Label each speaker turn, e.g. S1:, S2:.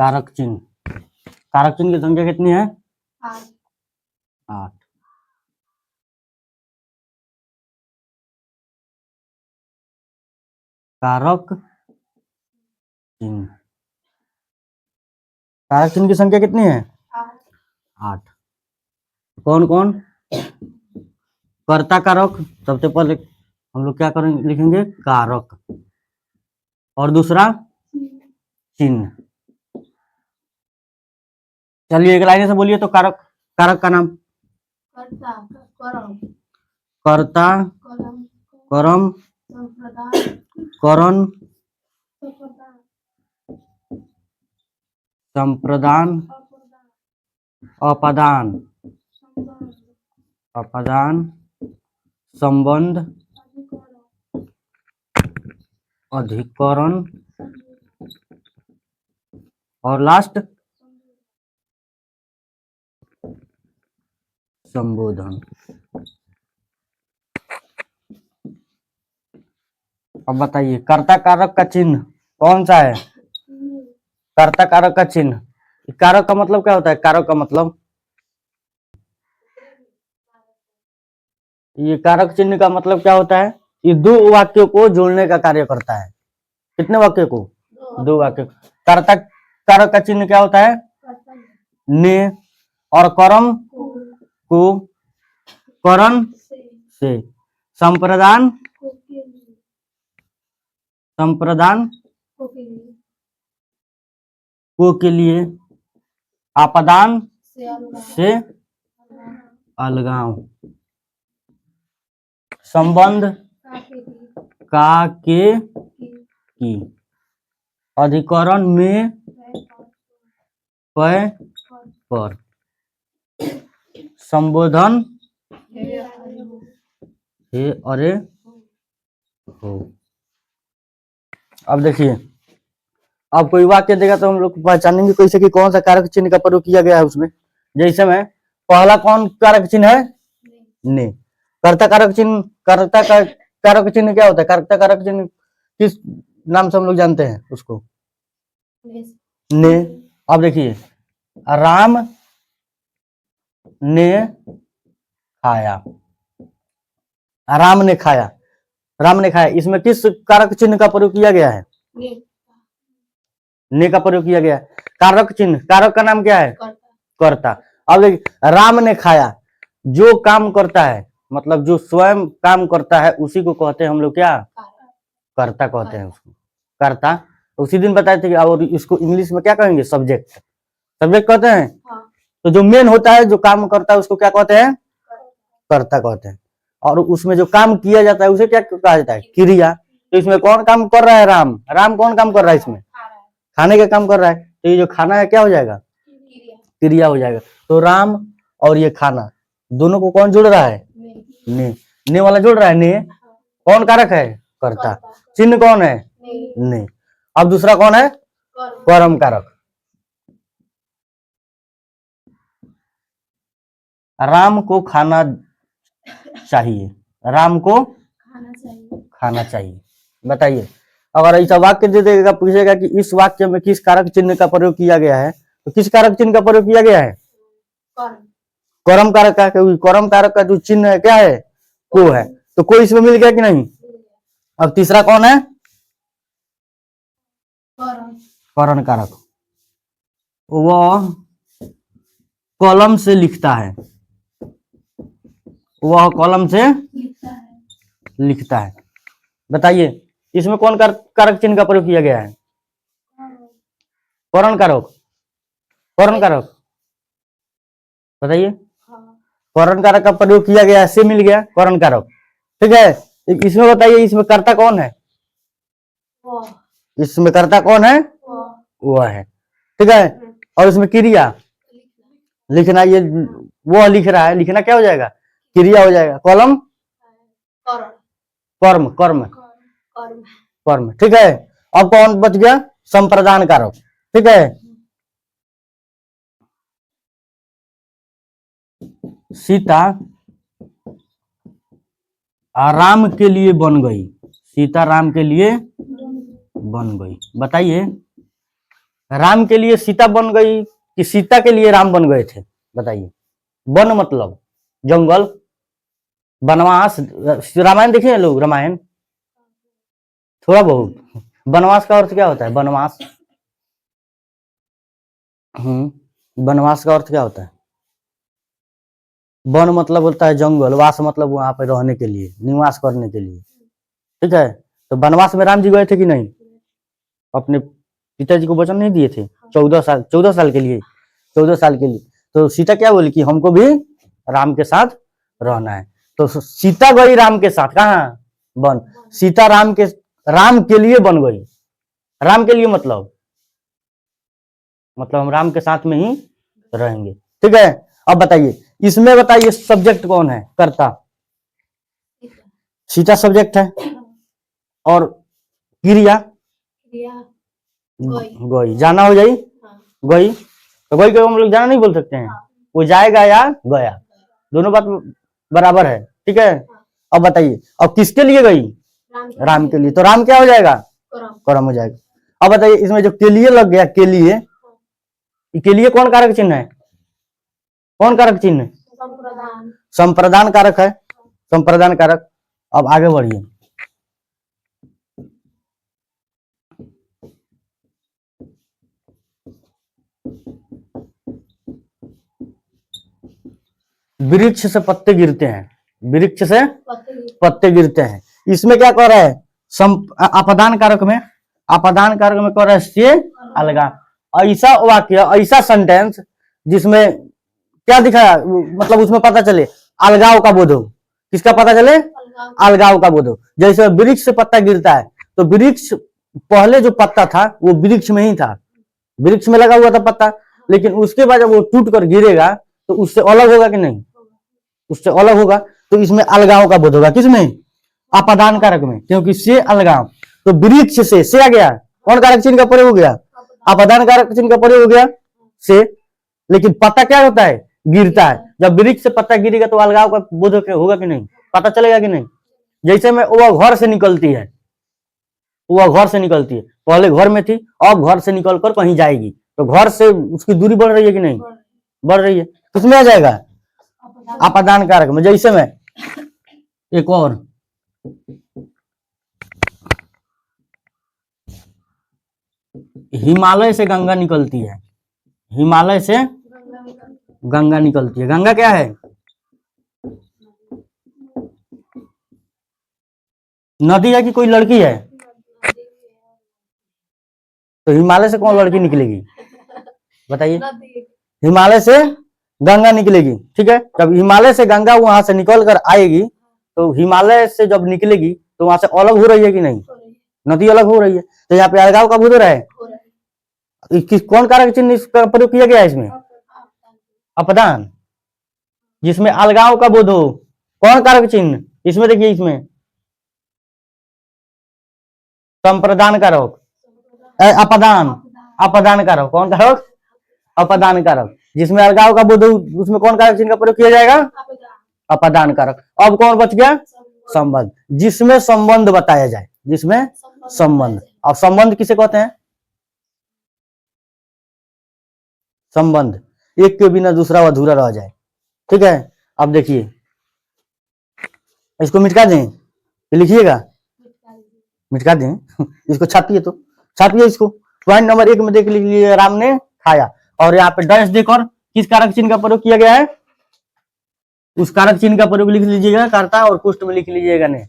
S1: कारक चिन्ह। कारक चिन्ह की संख्या कितनी है? 8। कारक चिन्ह, कारक चिन्ह की संख्या कितनी है? 8। कौन कौन? कर्ता कारक, सबसे पहले हम लोग क्या करेंगे, लिखेंगे कारक, और दूसरा चिन्ह। चलिए एक लाइन से बोलिए तो कारक, कारक का नाम। कर्ता, करम, करण, संप्रदान, अपादान, अपादान, संबंध, अधिकरण, और लास्ट संबोधन। अब बताइए कर्ता कारक का चिन्ह कौन सा है? कर्ता कारक का चिन्ह। कारक का मतलब क्या होता है? कारक का मतलब, ये कारक चिन्ह का मतलब क्या होता है? ये दो वाक्यों को जोड़ने का कार्य करता है। कितने वाक्य को? दो वाक्य। कर्ता कारक का चिन्ह क्या होता है? ने, और करम को करण से, संप्रदान, संप्रदान को के लिए, आपादान से अलगाव, संबंध का के की, अधिकरण में पय पर, संबोधन हे अरे हो। अब देखिए, अब कोई वाक्य देगा तो हम लोग पहचानेंगे कैसे कि कौन सा कारक चिन्ह का प्रयोग किया गया है उसमें। जैसे में पहला कौन कारक चिन्ह है? ने। कर्ता कारक चिन्ह, कर्ता का कारक चिन्ह क्या होता है? कर्ता कारक चिन्ह किस नाम से हम लोग जानते हैं उसको? ने। अब देखिए, राम ने खाया, राम ने खाया, राम ने खाया, इसमें किस कारक चिन्ह का प्रयोग किया गया है? ने का प्रयोग किया गया है। कारक चिन्ह, कारक का नाम क्या है? कर्ता। अब देखिए, राम ने खाया, जो काम करता है, मतलब जो स्वयं काम करता है उसी को कहते हैं हम लोग क्या? कर्ता कहते हैं उसको, कर्ता। उसी दिन बताए थे कि, और इसको इंग्लिश में क्या कहेंगे? सब्जेक्ट, सब्जेक्ट कहते हैं। तो जो मेन होता है, जो काम करता है, उसको क्या कहते हैं? कर्ता कहते हैं। और उसमें जो काम किया जाता है उसे क्या कहा जाता है? क्रिया। तो इसमें कौन काम कर रहा है? राम। राम कौन काम कर रहा है इसमें? खाने का काम कर रहा है। तो ये जो खाना है क्या हो जाएगा? क्रिया हो जाएगा। तो राम और ये खाना दोनों को कौन जोड़ रहा है? ने वाला जोड़ रहा है। ने कौन कारक है? कर्ता। चिन्ह कौन है? ने। अब दूसरा कौन है? कर्म कारक। राम को खाना चाहिए, राम को खाना चाहिए। बताइए, अगर ऐसा वाक्य दे देगा, पूछेगा कि इस वाक्य में किस कारक चिन्ह का प्रयोग किया गया है, तो किस कारक चिन्ह का प्रयोग किया गया है? कर्म कारक का। क्योंकि कर्म कारक का जो चिन्ह है क्या है? को है। तो को इसमें मिल गया कि नहीं? अब तीसरा कौन है? करण कारक। वह कलम से लिखता है, वह कलम से लिखता है। बताइए, इसमें कौन कारक चिन्ह का प्रयोग किया गया है? करण कारक। करण कारक, बताइए। करण कारक का प्रयोग किया गया, से मिल गया करण कारक। ठीक है, इसमें बताइए, इसमें कर्ता कौन है? इसमें कर्ता कौन है? वह है। ठीक है, और इसमें क्रिया लिखना, ये वह लिख रहा है, लिखना क्या हो जाएगा? क्रिया हो जाएगा। कलम कर्म, कर्म कर्म। ठीक है, अब कौन बच गया? संप्रदान कारक। ठीक है, सीता राम के लिए बन गई, सीता राम के लिए बन गई। बताइए, राम के लिए सीता बन गई कि सीता के लिए राम बन गए थे? बताइए। वन मतलब जंगल, वनवास। रामायण देखे हैं लोग? रामायण थोड़ा बहुत। वनवास का अर्थ क्या होता है? वनवास, वनवास का अर्थ क्या होता है? वन मतलब होता है जंगल, वास मतलब वहां पे रहने के लिए, निवास करने के लिए। ठीक है, तो वनवास में राम जी गए थे कि नहीं? अपने पिताजी को वचन नहीं दिए थे? 14 साल के लिए, 14 साल के लिए। तो सीता क्या बोली कि हमको भी राम के साथ रहना है। तो सीता गई राम के साथ कहाँ? वन। सीता राम के लिए बन गई। राम के लिए मतलब हम राम के साथ में ही रहेंगे। ठीक है, अब बताइए, इसमें बताइए सब्जेक्ट कौन है? कर्ता। सीता सब्जेक्ट है, और क्रिया गई। जाना हो जाई गई, तो गई को हम लोग जाना नहीं बोल सकते हैं, वो जाएगा या गया, दोनों बात बराबर है। ठीक है, अब बताइए, अब किसके लिए गई? राम के लिए। तो राम क्या हो जाएगा? करम हो जाएगा। अब बताइए, इसमें जो के लिए लग गया, के लिए कौन कारक चिन्ह है? कौन कारक चिन्ह? संप्रदान कारक है, संप्रदान कारक। अब आगे बढ़िए, वृक्ष से पत्ते गिरते हैं, वृक्ष से पत्ते गिरते हैं। इसमें क्या कह रहा है? अपदान कारक में, अपदान कारक में कह रहा है से अलगाव। ऐसा वाक्य, ऐसा सेंटेंस जिसमें क्या दिखाया, मतलब उसमें पता चले अलगाव का बोध हो। किसका पता चले? अलगाव का बोध हो। जैसे वृक्ष से पत्ता गिरता है, तो वृक्ष पहले जो पत्ता था वो वृक्ष में ही था, वृक्ष में लगा हुआ था पत्ता, लेकिन उसके बाद जब वो टूट कर गिरेगा तो उससे अलग होगा कि नहीं? उससे अलग होगा। तो इसमें अलगाव का बोध होगा। किसमें? अपदान कारक में, क्योंकि से अलगाव। तो वृक्ष से आ गया, कौन कारक चिन्ह का प्रयोग हो गया? अपदान कारक चिन्ह का प्रयोग हो गया से। लेकिन पत्ता क्या होता है? गिरता है। जब वृक्ष से पत्ता गिरेगा तो अलगाव का बोध होगा कि नहीं? पता चलेगा कि नहीं? जैसे में वह घर से निकलती है, वह घर से निकलती है, पहले घर में थी, अब घर से निकलकर कहीं जाएगी, तो घर से उसकी दूरी बढ़ रही है कि नहीं? बढ़ रही है। किसमें आ जाएगा? अपदान कारक में। जैसे में एक और, हिमालय से गंगा निकलती है, हिमालय से गंगा निकलती है। गंगा क्या है? नदी है कि कोई लड़की है? तो हिमालय से कौन लड़की निकलेगी? बताइए। हिमालय से गंगा निकलेगी। ठीक है, जब हिमालय से गंगा वहां से निकल कर आएगी, तो हिमालय से जब निकलेगी तो वहां से अलग हो रही है कि नहीं? नदी अलग हो रही है। तो यहाँ पे अलगाव का बोध हो रहा है। कौन कारक चिन्ह इसका प्रयोग किया गया है इसमें? अपदान, जिसमें अलगाव का बोध हो। कौन कारक चिन्ह? इसमें देखिए, इसमें संप्रदान कारक, अपदान, अपदान कारक। कौन कारक? अपदान कारक। जिसमें अलगाव का बोध हो, उसमें कौन कारक चिन्ह का प्रयोग किया जाएगा? अपदान कारक। अब कौन बच गया? संबंध, जिसमें संबंध बताया जाए, जिसमें संबंध। अब संबंध किसे कहते हैं? संबंध, एक के बिना दूसरा अधूरा रह जाए। ठीक है, अब देखिए, इसको मिटा दें, लिखिएगा, मिटा दें इसको छापिए, तो छापिए इसको। पॉइंट नंबर 1 में देख लीजिए, राम ने खाया, और यहाँ पे डैश देकर किस कारक चिन्ह का प्रयोग किया गया है? उस कारक चिन्ह का प्रयोग लिख लीजिएगा कर्ता, और पुष्ट में लिख लीजिएगा ने।